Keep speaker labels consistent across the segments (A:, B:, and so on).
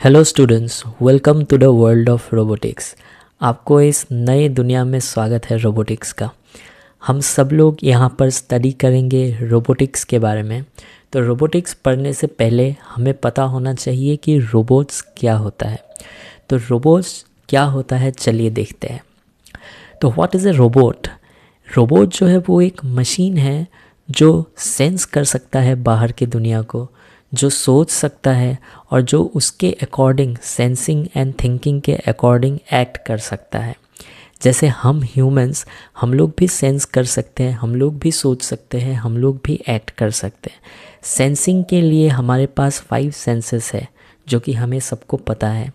A: Hello students, welcome to the world of robotics. आपको इस नए दुनिया में स्वागत है रोबोटिक्स का। हम सब लोग यहाँ पर स्टडी करेंगे रोबोटिक्स के बारे में। तो रोबोटिक्स पढ़ने से पहले हमें पता होना चाहिए कि रोबोट्स क्या होता है। तो रोबोट्स क्या होता है, चलिए देखते हैं। तो what is a robot? Robot जो है वो एक मशीन है जो सेंस कर सकता है बाहर की दुनिया को, जो सोच सकता है और जो उसके अकॉर्डिंग, सेंसिंग एंड थिंकिंग के अकॉर्डिंग एक्ट कर सकता है। जैसे हम ह्यूमंस, हम लोग भी सेंस कर सकते हैं, हम लोग भी सोच सकते हैं, हम लोग भी एक्ट कर सकते हैं। सेंसिंग के लिए हमारे पास 5 सेंसेस है जो कि हमें सबको पता है।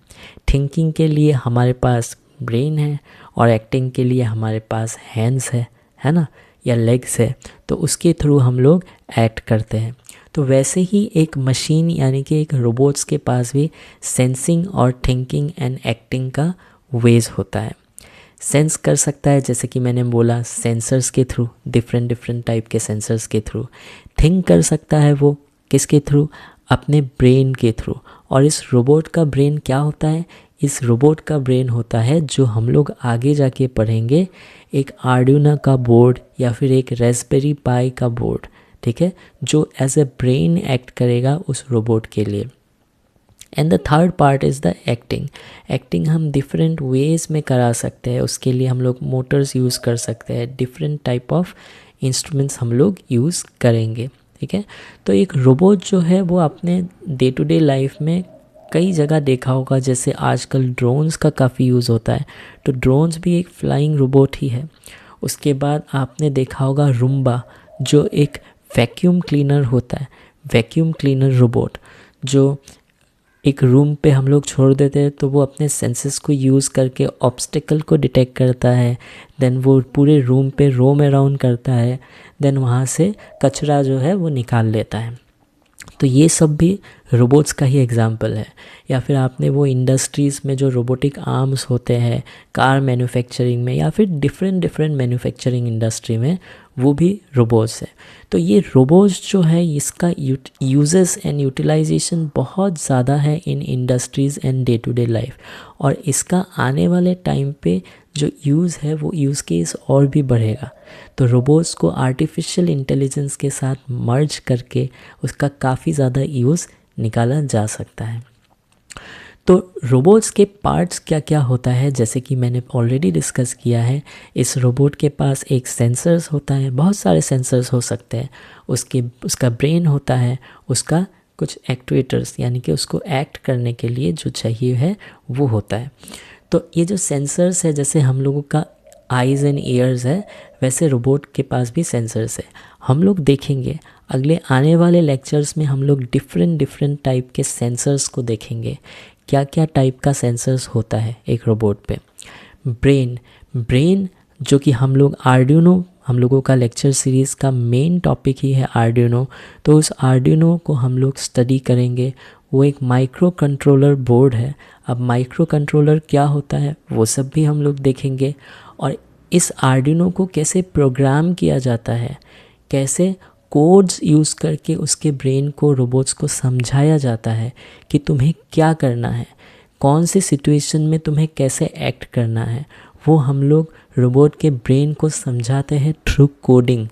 A: थिंकिंग के लिए हमारे पास ब्रेन है और एक्टिंग के लिए हमारे पास हैंड्स है ना, या लेग्स है। तो उसके थ्रू हम लोग एक्ट करते हैं। तो वैसे ही एक मशीन यानी कि एक रोबोट्स के पास भी सेंसिंग और थिंकिंग एंड एक्टिंग का वेज होता है। सेंस कर सकता है, जैसे कि मैंने बोला, सेंसर्स के थ्रू, डिफरेंट डिफरेंट टाइप के सेंसर्स के थ्रू। थिंक कर सकता है वो किसके थ्रू? अपने ब्रेन के थ्रू। और इस रोबोट का ब्रेन क्या होता है? इस रोबोट का ब्रेन होता है, जो हम लोग आगे जाके पढ़ेंगे, एक आर्डुइनो का बोर्ड या फिर एक रास्पबेरी पाई का बोर्ड, ठीक है, जो एज ए ब्रेन एक्ट करेगा उस रोबोट के लिए। And the third part is the acting. Acting हम डिफरेंट वेज में करा सकते हैं। उसके लिए हम लोग मोटर्स यूज़ कर सकते हैं, डिफरेंट टाइप ऑफ इंस्ट्रूमेंट्स हम लोग यूज़ करेंगे, ठीक है। तो एक रोबोट जो है वो अपने डे टू डे लाइफ में कई जगह देखा होगा, जैसे आजकल ड्रोन्स का काफ़ी यूज़ होता है। तो ड्रोन्स भी एक फ्लाइंग रोबोट ही है। उसके बाद आपने देखा होगा रूम्बा, जो एक वैक्यूम क्लीनर होता है, वैक्यूम क्लीनर रोबोट, जो एक रूम पे हम लोग छोड़ देते हैं तो वो अपने सेंसेस को यूज़ करके ऑब्स्टिकल को डिटेक्ट करता है। देन वो पूरे रूम पे रोम अराउंड करता है, देन वहाँ से कचरा जो है वो निकाल लेता है। तो ये सब भी रोबोट्स का ही एग्जाम्पल है। या फिर आपने वो इंडस्ट्रीज़ में जो रोबोटिक आर्म्स होते हैं, कार मैन्युफैक्चरिंग में या फिर डिफरेंट डिफरेंट मैन्युफैक्चरिंग इंडस्ट्री में, वो भी रोबोट्स है। तो ये रोबोट्स जो है, इसका यूजेस एंड यूटिलाइजेशन बहुत ज़्यादा है in industries and day to day life. और इसका आने वाले टाइम पे जो यूज़ है वो यूज़ केस और भी बढ़ेगा। तो रोबोट्स को आर्टिफिशियल इंटेलिजेंस के साथ मर्ज करके उसका काफ़ी ज़्यादा यूज़ निकाला जा सकता है। तो रोबोट्स के पार्ट्स क्या क्या होता है, जैसे कि मैंने ऑलरेडी डिस्कस किया है। इस रोबोट के पास एक सेंसर्स होता है, बहुत सारे सेंसर्स हो सकते हैं। उसका ब्रेन होता है, उसका कुछ एक्ट्यूएटर्स यानी कि उसको एक्ट करने के लिए जो चाहिए है वो होता है। तो ये जो सेंसर्स है, जैसे हम लोगों का आइज़ एंड ईयर्स है, वैसे रोबोट के पास भी सेंसर्स है। हम लोग देखेंगे अगले आने वाले लेक्चर्स में, हम लोग डिफरेंट डिफरेंट टाइप के सेंसर्स को देखेंगे, क्या क्या टाइप का सेंसर्स होता है एक रोबोट पे। ब्रेन जो कि हम लोग आर्डुइनो, हम लोगों का लेक्चर सीरीज़ का मेन टॉपिक ही है आर्डुइनो। तो उस आर्डुइनो को हम लोग स्टडी करेंगे। वो एक माइक्रो कंट्रोलर बोर्ड है। अब माइक्रो कंट्रोलर क्या होता है वो सब भी हम लोग देखेंगे। और इस आर्डुइनो को कैसे प्रोग्राम किया जाता है, कैसे कोड्स यूज़ करके उसके ब्रेन को, रोबोट्स को समझाया जाता है कि तुम्हें क्या करना है, कौन सी सिचुएशन में तुम्हें कैसे एक्ट करना है, वो हम लोग रोबोट के ब्रेन को समझाते हैं थ्रू कोडिंग।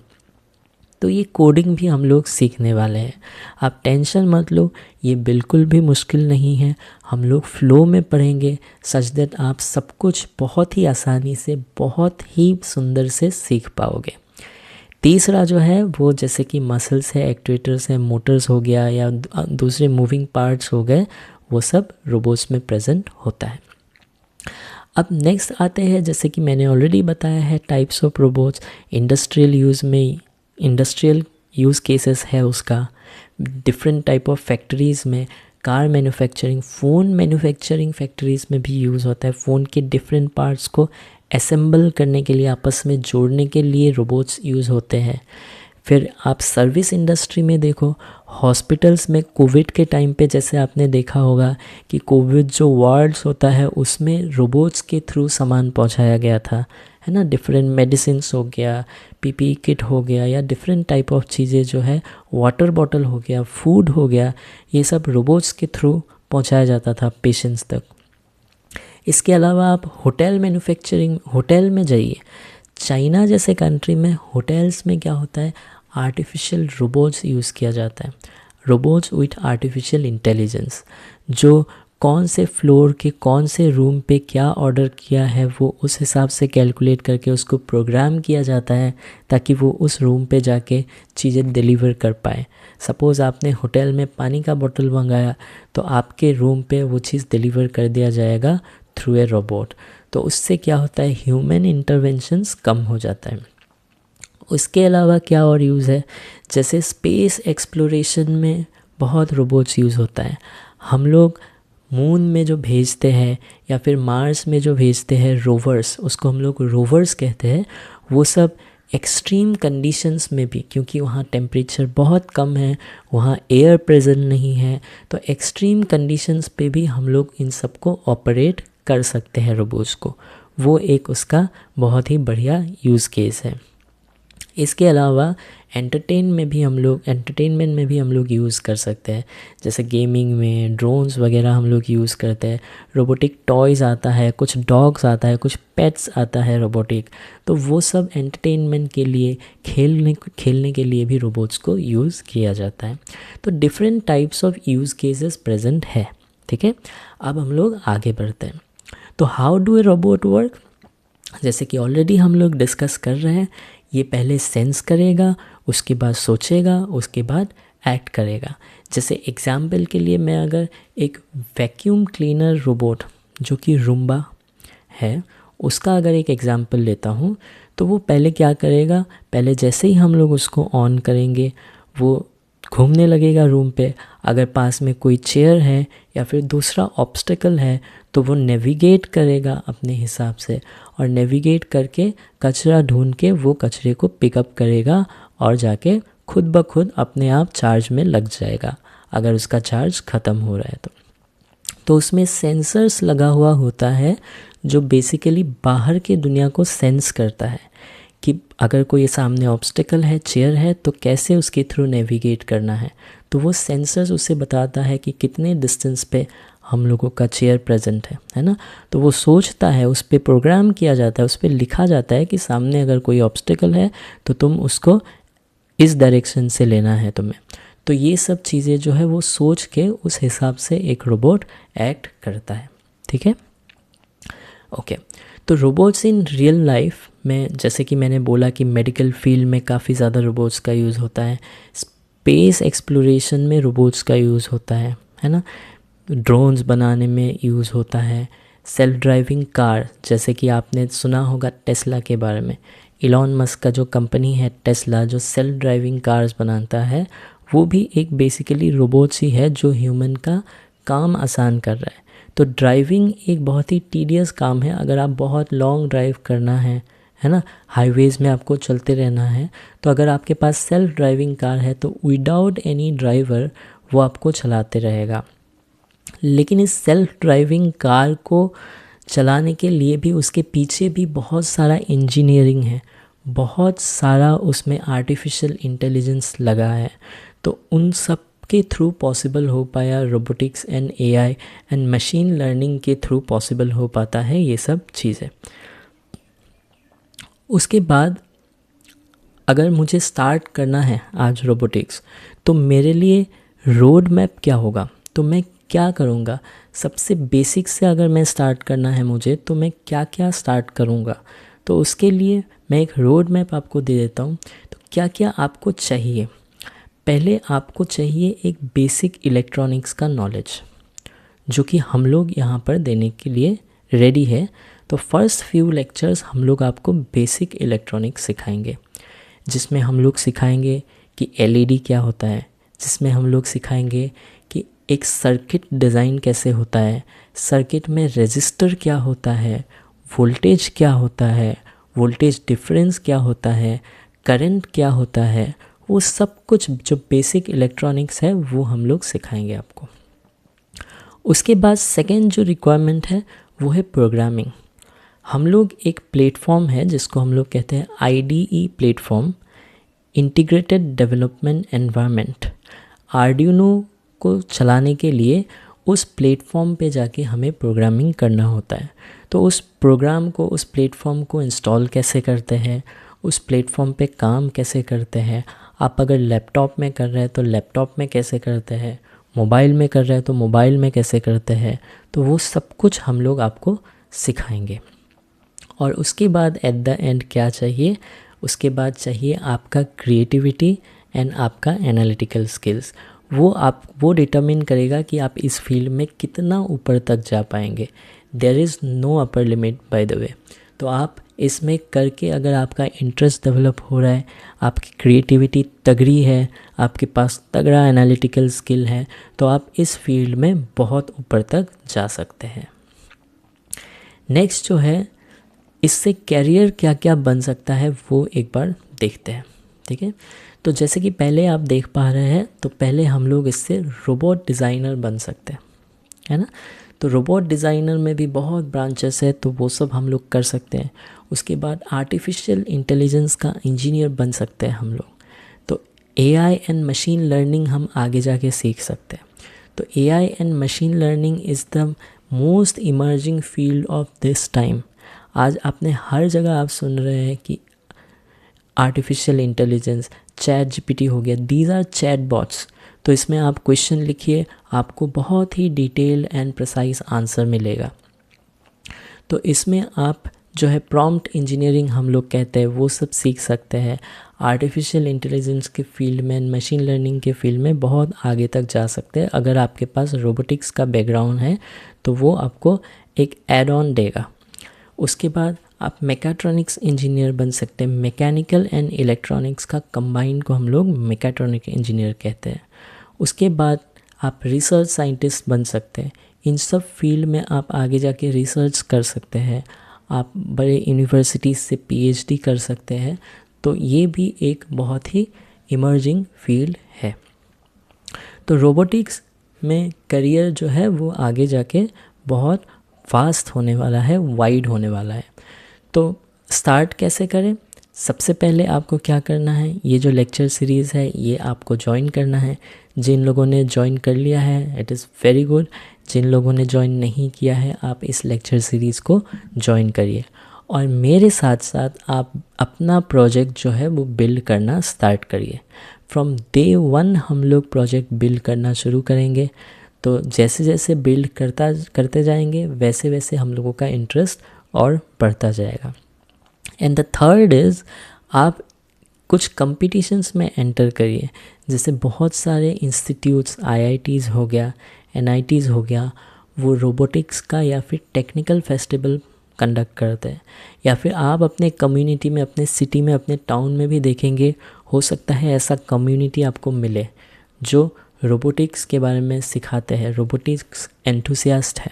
A: तो ये कोडिंग भी हम लोग सीखने वाले हैं। आप टेंशन मत लो, ये बिल्कुल भी मुश्किल नहीं है। हम लोग फ्लो में पढ़ेंगे सच दैट आप सब कुछ बहुत ही आसानी से, बहुत ही सुंदर से सीख पाओगे। तीसरा जो है वो, जैसे कि मसल्स है, एक्ट्यूएटर्स है, मोटर्स हो गया या दूसरे मूविंग पार्ट्स हो गए, वो सब रोबोट्स में प्रेजेंट होता है। अब नेक्स्ट आते हैं, जैसे कि मैंने ऑलरेडी बताया है, types of robots. Industrial use में, इंडस्ट्रियल यूज़ केसेस है उसका, डिफरेंट टाइप ऑफ फैक्ट्रीज़ में, car manufacturing, phone manufacturing factories में भी यूज़ होता है। फ़ोन के डिफरेंट पार्ट्स को असेंबल करने के लिए, आपस में जोड़ने के लिए रोबोट्स यूज़ होते हैं। फिर आप सर्विस इंडस्ट्री में देखो, हॉस्पिटल्स में कोविड के टाइम पे जैसे आपने देखा होगा कि कोविड जो वार्ड्स होता है उसमें रोबोट्स के थ्रू सामान पहुंचाया गया था, है ना। डिफरेंट मेडिसिन्स हो गया, पीपीई किट हो गया, या डिफरेंट टाइप ऑफ चीज़ें जो है, वाटर बॉटल हो गया, फूड हो गया, ये सब रोबोट्स के थ्रू पहुंचाया जाता था पेशेंट्स तक। इसके अलावा आप होटल मैन्युफैक्चरिंग, होटल में जाइए, चाइना जैसे कंट्री में होटल्स में क्या होता है, आर्टिफिशियल रोबोट्स यूज़ किया जाता है, रोबोट्स विथ आर्टिफिशियल इंटेलिजेंस, जो कौन से फ्लोर के कौन से रूम पे क्या ऑर्डर किया है वो उस हिसाब से कैलकुलेट करके उसको प्रोग्राम किया जाता है ताकि वो उस रूम पे जाके चीज़ें डिलीवर कर पाए। सपोज़ आपने होटल में पानी का बोतल मंगाया तो आपके रूम पे वो चीज़ डिलीवर कर दिया जाएगा थ्रू ए रोबोट। तो उससे क्या होता है, ह्यूमन इंटरवेंशंस कम हो जाता है। उसके अलावा क्या और यूज़ है, जैसे स्पेस एक्सप्लोरेशन में बहुत रोबोट्स यूज़ होता है। हम लोग मून में जो भेजते हैं या फिर मार्स में जो भेजते हैं रोवर्स, उसको हम लोग रोवर्स कहते हैं, वो सब एक्सट्रीम कंडीशंस में भी, क्योंकि वहाँ टेम्परेचर बहुत कम है, वहाँ एयर प्रेजेंट नहीं है, तो एक्सट्रीम कंडीशंस पे भी हम लोग इन सबको ऑपरेट कर सकते हैं रोबोट्स को। वो एक उसका बहुत ही बढ़िया यूज़ केस है। इसके अलावा एंटरटेनमेंट में भी हम लोग यूज़ कर सकते हैं, जैसे गेमिंग में ड्रोन्स वगैरह हम लोग यूज़ करते हैं। रोबोटिक टॉयज़ आता है, कुछ डॉग्स आता है, कुछ पेट्स आता है रोबोटिक, तो वो सब एंटरटेनमेंट के लिए, खेलने के लिए भी रोबोट्स को यूज़ किया जाता है। तो different types of use cases present है। ठीक है, अब हम लोग आगे बढ़ते हैं। तो how do a robot work, जैसे कि ऑलरेडी हम लोग डिस्कस कर रहे हैं, ये पहले सेंस करेगा, उसके बाद सोचेगा, उसके बाद एक्ट करेगा। जैसे एग्जाम्पल के लिए मैं अगर एक वैक्यूम क्लीनर रोबोट जो कि रूम्बा है, उसका अगर एक एग्जाम्पल लेता हूँ, तो वो पहले क्या करेगा, पहले जैसे ही हम लोग उसको ऑन करेंगे वो घूमने लगेगा रूम पे। अगर पास में कोई चेयर है या फिर दूसरा ऑब्स्टेकल है तो वो नेविगेट करेगा अपने हिसाब से, और नेविगेट करके कचरा ढूंढ के वो कचरे को पिकअप करेगा और जाके खुद ब खुद अपने आप चार्ज में लग जाएगा अगर उसका चार्ज ख़त्म हो रहा है तो उसमें सेंसर्स लगा हुआ होता है जो बेसिकली बाहर की दुनिया को सेंस करता है कि अगर कोई सामने ऑब्स्टेकल है, चेयर है, तो कैसे उसके थ्रू नेविगेट करना है। तो वो सेंसर्स उसे बताता है कि कितने डिस्टेंस पे हम लोगों का चेयर प्रेजेंट है ना। तो वो सोचता है, उस पर प्रोग्राम किया जाता है, उस पर लिखा जाता है कि सामने अगर कोई ऑब्स्टेकल है तो तुम उसको इस डायरेक्शन से लेना है तुम्हें। तो ये सब चीज़ें जो है वो सोच के उस हिसाब से एक रोबोट एक्ट करता है। ठीक है, ओके। तो रोबोट्स इन रियल लाइफ में, जैसे कि मैंने बोला कि मेडिकल फील्ड में काफ़ी ज़्यादा रोबोट्स का यूज़ होता है, स्पेस एक्सप्लोरेशन में रोबोट्स का यूज़ होता है ना, ड्रोन्स बनाने में यूज़ होता है, सेल्फ ड्राइविंग कार, जैसे कि आपने सुना होगा टेस्ला के बारे में। इलॉन मस्क का जो कंपनी है टेस्ला, जो सेल्फ ड्राइविंग कार्स बनाता है, वो भी एक बेसिकली रोबोट्स ही है जो ह्यूमन का काम आसान कर रहा है। तो ड्राइविंग एक बहुत ही टीडियस काम है। अगर आप बहुत लॉन्ग ड्राइव करना है ना, हाईवेज़ में आपको चलते रहना है, तो अगर आपके पास सेल्फ ड्राइविंग कार है तो विदाउट एनी ड्राइवर वो आपको चलाते रहेगा। लेकिन इस सेल्फ ड्राइविंग कार को चलाने के लिए भी उसके पीछे भी बहुत सारा इंजीनियरिंग है, बहुत सारा उसमें आर्टिफिशियल इंटेलिजेंस लगा है। तो उन सब के थ्रू पॉसिबल हो पाया, robotics and AI and machine learning के थ्रू पॉसिबल हो पाता है ये सब चीज़ें। उसके बाद अगर मुझे स्टार्ट करना है आज रोबोटिक्स, तो मेरे लिए रोड मैप क्या होगा, तो मैं क्या करूँगा। सबसे बेसिक से अगर मैं स्टार्ट करना है मुझे, तो मैं क्या क्या स्टार्ट करूँगा, तो उसके लिए मैं एक रोड मैप आपको दे देता हूँ। तो क्या क्या आपको चाहिए, पहले आपको चाहिए एक बेसिक इलेक्ट्रॉनिक्स का नॉलेज, जो कि हम लोग यहाँ पर देने के लिए रेडी है। तो फर्स्ट फ्यू लेक्चर्स हम लोग आपको बेसिक इलेक्ट्रॉनिक्स सिखाएंगे, जिसमें हम लोग सिखाएंगे कि एलईडी क्या होता है, जिसमें हम लोग सिखाएंगे कि एक सर्किट डिज़ाइन कैसे होता है, सर्किट में रेजिस्टर क्या होता है, वोल्टेज क्या होता है, वोल्टेज डिफरेंस क्या होता है, करंट क्या होता है, वो सब कुछ जो बेसिक इलेक्ट्रॉनिक्स है वो हम लोग सिखाएंगे आपको। उसके बाद सेकेंड जो रिक्वायरमेंट है वो है प्रोग्रामिंग। हम लोग एक प्लेटफॉर्म है जिसको हम लोग कहते हैं IDE platform, integrated development environment. Arduino को चलाने के लिए उस प्लेटफॉर्म पे जाके हमें प्रोग्रामिंग करना होता है। तो उस प्रोग्राम को, उस प्लेटफॉर्म को इंस्टॉल कैसे करते हैं, उस प्लेटफॉर्म पे काम कैसे करते हैं, आप अगर लैपटॉप में कर रहे हैं तो लैपटॉप में कैसे करते हैं, मोबाइल में कर रहे हैं तो मोबाइल में कैसे करते हैं, तो वो सब कुछ हम लोग आपको सिखाएंगे। और उसके बाद एट द एंड क्या चाहिए, उसके बाद चाहिए आपका क्रिएटिविटी एंड आपका एनालिटिकल स्किल्स। वो डिटरमिन करेगा कि आप इस फील्ड में कितना ऊपर तक जा पाएंगे। There is no upper limit by the way. तो आप इसमें करके अगर आपका इंटरेस्ट डेवलप हो रहा है, आपकी क्रिएटिविटी तगड़ी है, आपके पास तगड़ा एनालिटिकल स्किल है, तो आप इस फील्ड में बहुत ऊपर तक जा सकते हैं। नेक्स्ट जो है, इससे कैरियर क्या क्या बन सकता है वो एक बार देखते हैं, ठीक है। तो जैसे कि पहले आप देख पा रहे हैं, तो पहले हम लोग इससे रोबोट डिज़ाइनर बन सकते हैं, है ना। तो रोबोट डिज़ाइनर में भी बहुत ब्रांचेस है, तो वो सब हम लोग कर सकते हैं। उसके बाद आर्टिफिशियल इंटेलिजेंस का इंजीनियर बन सकते हैं हम लोग। तो एआई एंड मशीन लर्निंग हम आगे जाके सीख सकते हैं। तो AI and machine learning is the most emerging field of this time. आज आपने हर जगह आप सुन रहे हैं कि आर्टिफिशियल इंटेलिजेंस, चैट जीपीटी हो गया, दीज आर चैट बॉट्स। तो इसमें आप क्वेश्चन लिखिए, आपको बहुत ही डिटेल एंड प्रिसाइज आंसर मिलेगा। तो इसमें आप जो है प्रॉम्प्ट इंजीनियरिंग हम लोग कहते हैं, वो सब सीख सकते हैं। आर्टिफिशियल इंटेलिजेंस के फील्ड में, मशीन लर्निंग के फील्ड में बहुत आगे तक जा सकते हैं। अगर आपके पास रोबोटिक्स का बैकग्राउंड है तो वो आपको एक एड ऑन देगा। उसके बाद आप मैकेट्रॉनिक्स इंजीनियर बन सकते हैं। मैकेनिकल एंड इलेक्ट्रॉनिक्स का कंबाइन को हम लोग मैकेट्रॉनिक इंजीनियर कहते हैं। उसके बाद आप रिसर्च साइंटिस्ट बन सकते हैं। इन सब फील्ड में आप आगे जाके रिसर्च कर सकते हैं। आप बड़े यूनिवर्सिटीज़ से पीएचडी कर सकते हैं। तो ये भी एक बहुत ही इमर्जिंग फील्ड है। तो रोबोटिक्स में करियर जो है वो आगे जाके बहुत फास्ट होने वाला है, वाइड होने वाला है। तो स्टार्ट कैसे करें? सबसे पहले आपको क्या करना है, ये जो लेक्चर सीरीज़ है ये आपको ज्वाइन करना है। जिन लोगों ने ज्वाइन कर लिया है इट इज़ वेरी गुड। जिन लोगों ने ज्वाइन नहीं किया है आप इस लेक्चर सीरीज़ को ज्वाइन करिए और मेरे साथ साथ आप अपना प्रोजेक्ट जो है वो बिल्ड करना स्टार्ट करिए। फ्रॉम डे 1 हम लोग प्रोजेक्ट बिल्ड करना शुरू करेंगे। तो जैसे जैसे बिल्ड करते जाएंगे वैसे वैसे हम लोगों का इंटरेस्ट और बढ़ता जाएगा। एंड द थर्ड इज़ आप कुछ कंपटीशंस में एंटर करिए। जैसे बहुत सारे इंस्टीट्यूट्स, आईआईटीज़ हो गया, एनआईटीज़ हो गया, वो रोबोटिक्स का या फिर टेक्निकल फेस्टिवल कंडक्ट करते हैं। या फिर आप अपने कम्युनिटी में, अपने सिटी में, अपने टाउन में भी देखेंगे, हो सकता है ऐसा कम्युनिटी आपको मिले जो रोबोटिक्स के बारे में सिखाते हैं, रोबोटिक्स एंथुसियास्ट है।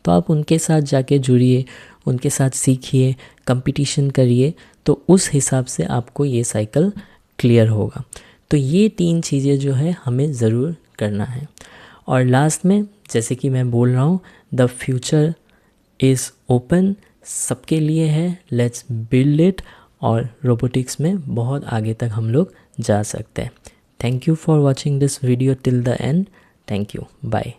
A: तो आप उनके साथ जाके जुड़िए, उनके साथ सीखिए, कंपटीशन करिए, तो उस हिसाब से आपको ये साइकिल क्लियर होगा। तो ये 3 चीज़ें जो है हमें ज़रूर करना है। और लास्ट में जैसे कि मैं बोल रहा हूँ, द फ्यूचर इज़ ओपन, सबके लिए है, लेट्स बिल्ड इट। और रोबोटिक्स में बहुत आगे तक हम लोग जा सकते हैं। Thank you for watching this video till the end. Thank you, bye.